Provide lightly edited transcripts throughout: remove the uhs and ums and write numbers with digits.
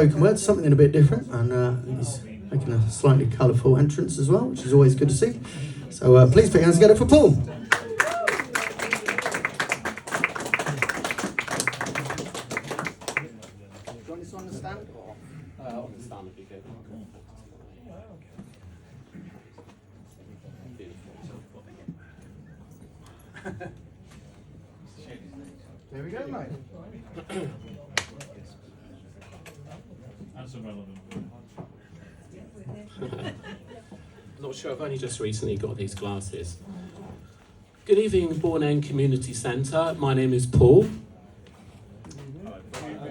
Spoken word, something a bit different, and he's making a slightly colourful entrance as well, which is always good to see. So please put your hands together for Paul. Do you want this on the stand or on the stand would be good? There we go, mate. That's irrelevant. Not sure, I've only just recently got these glasses. Good evening, Bourne End Community Centre. My name is Paul.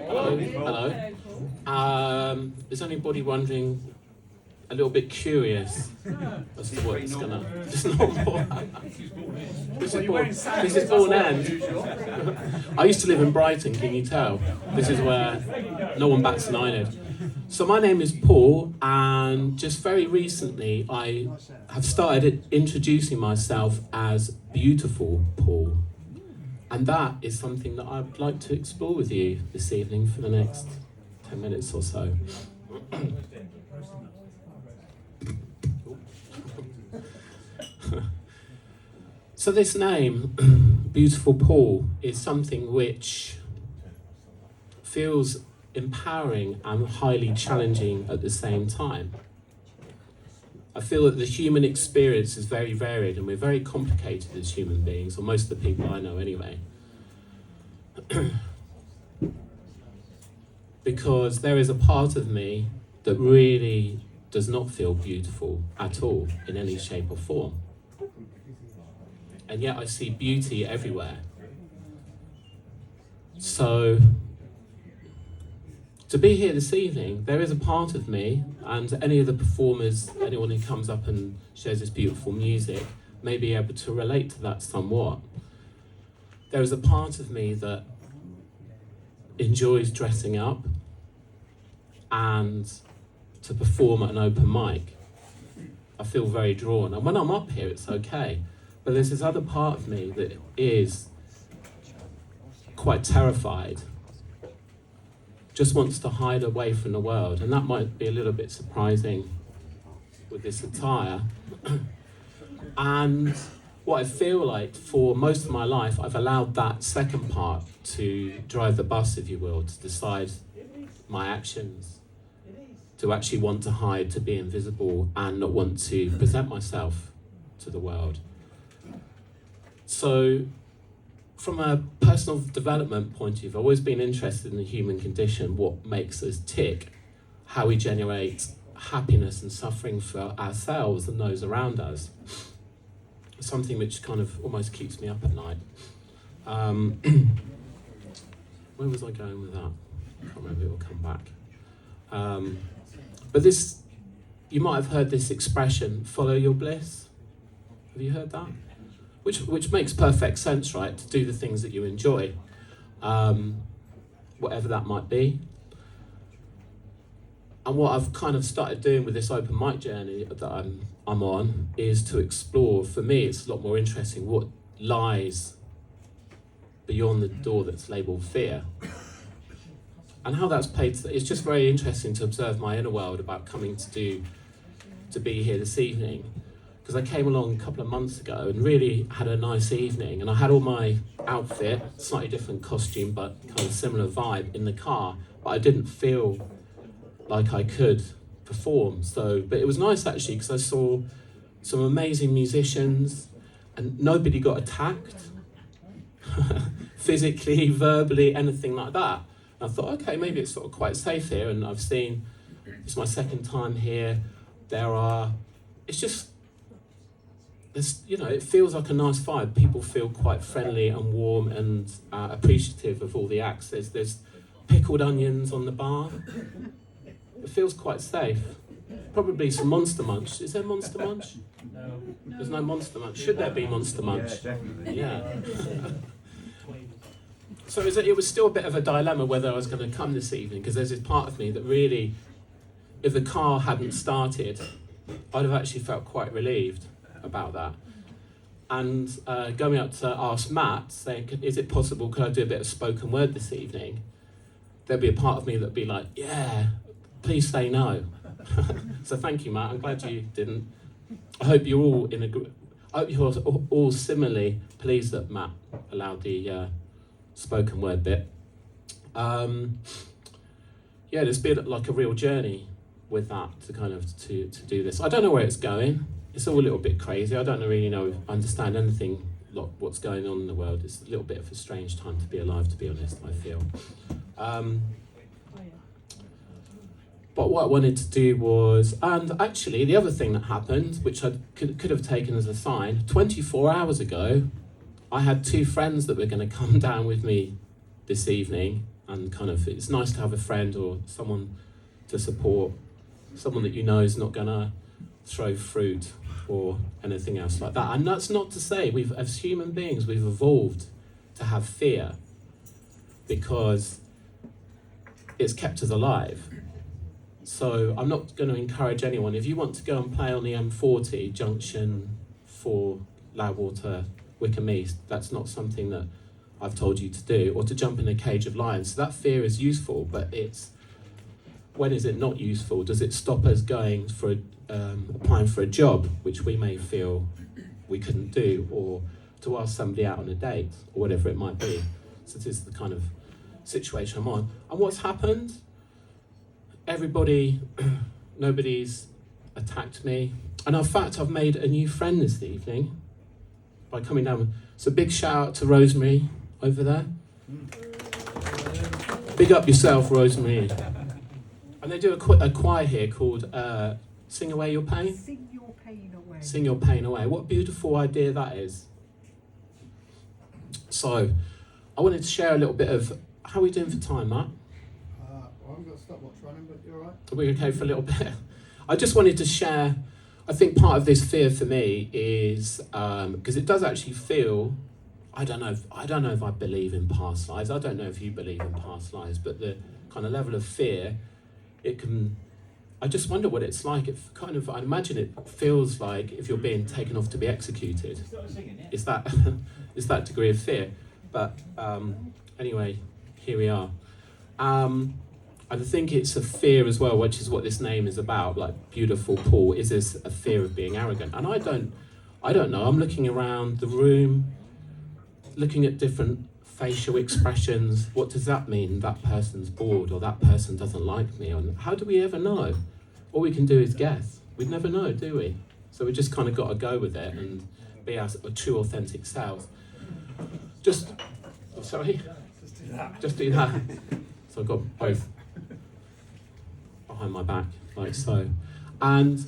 Hello. Is anybody wondering, a little bit curious as to what it's gonna... Just not more. This is Bourne End. I used to live in Brighton, can you tell? This is where no one bats an eyelid. So my name is Paul, and just very recently I have started introducing myself as Beautiful Paul. And that is something that I'd like to explore with you this evening for the next 10 minutes or so. So this name, Beautiful Paul, is something which feels empowering and highly challenging at the same time. I feel that the human experience is very varied, and we're very complicated as human beings, or most of the people I know anyway. Because there is a part of me that really does not feel beautiful at all in any shape or form. And yet I see beauty everywhere. So, to be here this evening, there is a part of me, and any of the performers, anyone who comes up and shares this beautiful music, may be able to relate to that somewhat. There is a part of me that enjoys dressing up and to perform at an open mic. I feel very drawn, and when I'm up here it's okay, but there's this other part of me that is quite terrified, just wants to hide away from the world, and that might be a little bit surprising with this attire. And what I feel like for most of my life, I've allowed that second part to drive the bus, if you will, to decide my actions, to actually want to hide, to be invisible, and not want to present myself to the world. So, from a personal development point of view, I've always been interested in the human condition, what makes us tick, how we generate happiness and suffering for ourselves and those around us. Something which kind of almost keeps me up at night. Where was I going with that? I can't remember, it will come back. But this, you might have heard this expression, follow your bliss. Have you heard that? Which makes perfect sense, right? To do the things that you enjoy, whatever that might be. And what I've kind of started doing with this open mic journey that I'm on is to explore. For me, it's a lot more interesting what lies beyond the door that's labelled fear. And how that's played, it's just very interesting to observe my inner world about coming to be here this evening. Because I came along a couple of months ago and really had a nice evening, and I had all my outfit, slightly different costume, but kind of similar vibe in the car, but I didn't feel like I could perform. But it was nice actually, because I saw some amazing musicians, and nobody got attacked, physically, verbally, anything like that. And I thought, okay, maybe it's sort of quite safe here, and I've seen, it's my second time here, it feels like a nice vibe. People feel quite friendly and warm and appreciative of all the acts. There's pickled onions on the bar. It feels quite safe. Probably some Monster Munch. Is there Monster Munch? No. There's no Monster Munch. Should there be Monster Munch? Yeah, definitely. Yeah. So it was still a bit of a dilemma whether I was going to come this evening, because there's this part of me that really, if the car hadn't started, I'd have actually felt quite relieved about that. And going up to ask Matt, saying, is it possible, could I do a bit of spoken word this evening? there'd be a part of me that'd be like, yeah, please say no. So thank you, Matt. I'm glad you didn't. I hope you're all I hope you're all similarly pleased that Matt allowed the spoken word bit. Yeah, there's been like a real journey with that to do this. I don't know where it's going. It's all a little bit crazy. I don't really understand anything like what's going on in the world. It's a little bit of a strange time to be alive, to be honest, I feel. But what I wanted to do was, and actually the other thing that happened, which I could have taken as a sign, 24 hours ago, I had 2 friends that were going to come down with me this evening, and it's nice to have a friend or someone to support, someone that you know is not going to throw fruit or anything else like that. And that's not to say, as human beings, we've evolved to have fear because it's kept us alive. So I'm not going to encourage anyone, if you want to go and play on the M40 junction for Loudwater, Wickham East, that's not something that I've told you to do, or to jump in a cage of lions. So that fear is useful, but when is it not useful? Does it stop us going for applying for a job, which we may feel we couldn't do, or to ask somebody out on a date, or whatever it might be? So this is the kind of situation I'm on. And what's happened? Nobody's attacked me. And in fact, I've made a new friend this evening by coming down. So big shout out to Rosemary over there. Big up yourself, Rosemary. And they do a choir here called Sing Away Your Pain. Sing your pain away. Sing your pain away. What a beautiful idea that is. So, I wanted to share a little bit of, how are we doing for time, Matt? I haven't got a stopwatch running, but you're all right. Are we okay for a little bit? I just wanted to share, I think part of this fear for me is, because it does actually feel, I don't know if I believe in past lives, I don't know if you believe in past lives, but the kind of level of fear, I just wonder what it's like. I imagine it feels like if you're being taken off to be executed. Is that degree of fear? But anyway, here we are. I think it's a fear as well, which is what this name is about, like beautiful Paul. Is this a fear of being arrogant? And I don't know. I'm looking around the room, looking at different facial expressions. What does that mean? That person's bored, or that person doesn't like me? And how do we ever know? All we can do is guess. We'd never know, do we? So we just kind of got to go with it and be our true, authentic selves. Just do that. So I've got both behind my back, like so. And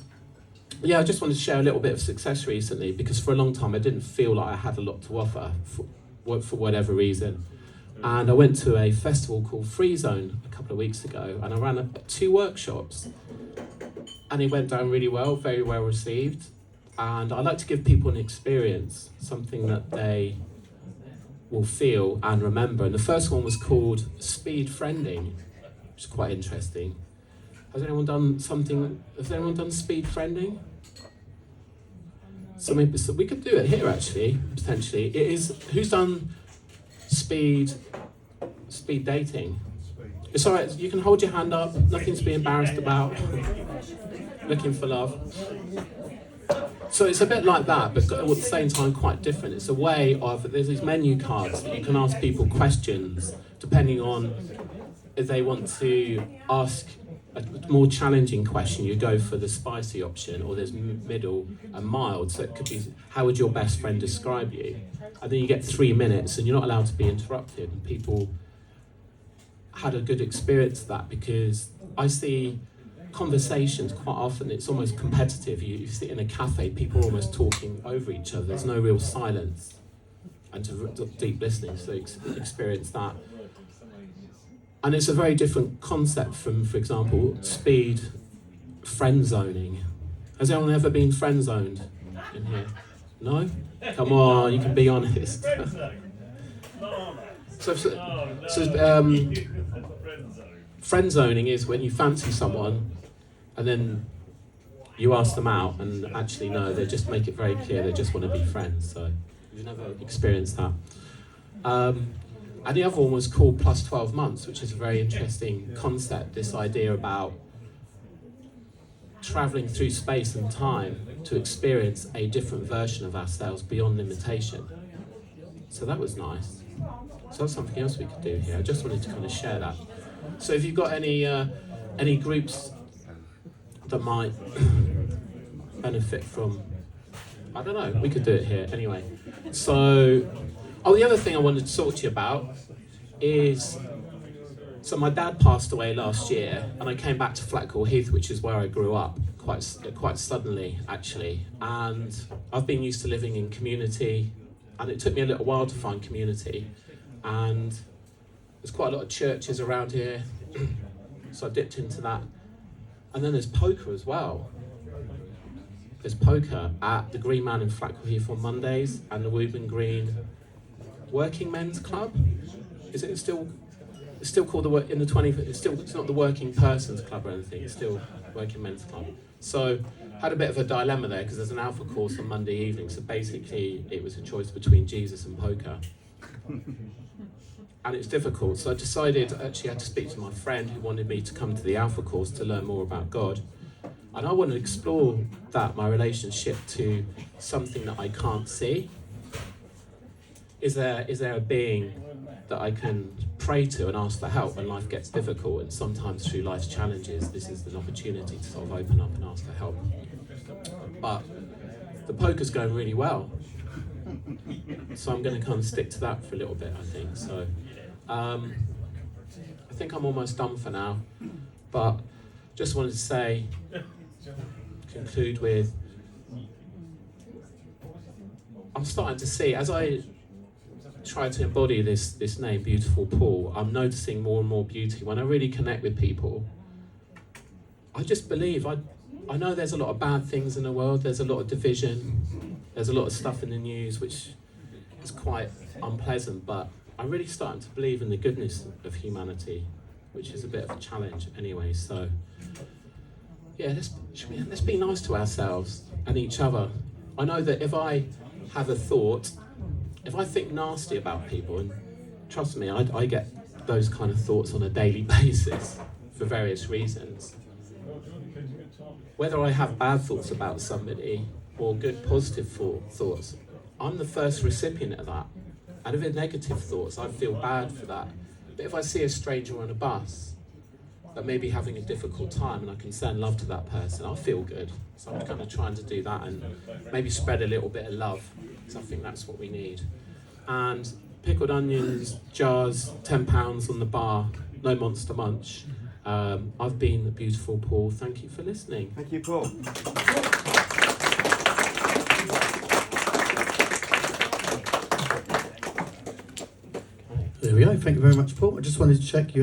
yeah, I just wanted to share a little bit of success recently, because for a long time I didn't feel like I had a lot to offer for whatever reason. And I went to a festival called Free Zone a couple of weeks ago, and I ran 2 workshops, and it went down really well, very well received. And I like to give people an experience, something that they will feel and remember. And the first one was called Speed Friending, which is quite interesting. Has anyone done speed friending? So we could do it here actually, potentially. It is, who's done speed dating? It's all right, you can hold your hand up, nothing to be embarrassed about. Looking for love. So it's a bit like that, but at the same time quite different. It's a way of, there's these menu cards that you can ask people questions, depending on if they want to ask a more challenging question, you go for the spicy option, or there's middle and mild. So it could be, how would your best friend describe you? And then you get 3 minutes, and you're not allowed to be interrupted. And people had a good experience of that, because I see conversations quite often, it's almost competitive. You sit in a cafe, people are almost talking over each other. There's no real silence and deep listening, so experience that. And it's a very different concept from, for example, speed friend zoning. Has anyone ever been friend zoned in here? No? Come on, you can be honest. Friend zoning is when you fancy someone and then you ask them out, and actually no, they just make it very clear they just want to be friends. So you've never experienced that. And the other one was called Plus 12 Months, which is a very interesting concept, this idea about travelling through space and time to experience a different version of ourselves beyond limitation. So that was nice. So that's something else we could do here. I just wanted to kind of share that. So if you've got any groups that might benefit from, I don't know, we could do it here anyway. So, the other thing I wanted to talk to you about is, so my dad passed away last year, and I came back to Flatcall Heath, which is where I grew up, quite suddenly actually. And I've been used to living in community, and it took me a little while to find community. And there's quite a lot of churches around here, so I dipped into that. And then there's poker as well. There's poker at the Green Man in Flatcall Heath on Mondays, and the Woburn Green Working Men's Club. Is it still? It's still called in the 20th. It's not the Working Persons Club or anything. It's still Working Men's Club. So had a bit of a dilemma there because there's an alpha course on Monday evening. So basically, it was a choice between Jesus and poker, and it's difficult. So I decided actually I had to speak to my friend who wanted me to come to the alpha course to learn more about God. And I want to explore that, my relationship to something that I can't see. Is there a being that I can pray to and ask for help when life gets difficult? And sometimes through life's challenges, this is an opportunity to sort of open up and ask for help. But the poker's going really well. So I'm going to kind of stick to that for a little bit, I think. So I think I'm almost done for now. But just wanted to conclude with, I'm starting to see, as I try to embody this name, Beautiful Paul, I'm noticing more and more beauty. When I really connect with people, I just believe, I know there's a lot of bad things in the world, there's a lot of division, there's a lot of stuff in the news which is quite unpleasant, but I'm really starting to believe in the goodness of humanity, which is a bit of a challenge anyway. So yeah, let's be nice to ourselves and each other. I know that if I have a thought, if I think nasty about people, and trust me, I get those kind of thoughts on a daily basis for various reasons. Whether I have bad thoughts about somebody or good positive thoughts, I'm the first recipient of that. And if they're negative thoughts, I feel bad for that. But if I see a stranger on a bus that may be having a difficult time and I can send love to that person, I'll feel good. So I'm kind of trying to do that and maybe spread a little bit of love, because I think that's what we need. And pickled onions, jars, £10 on the bar, no Monster Munch. I've been the Beautiful Paul. Thank you for listening. Thank you, Paul. There we go. Thank you very much, Paul. I just wanted to check you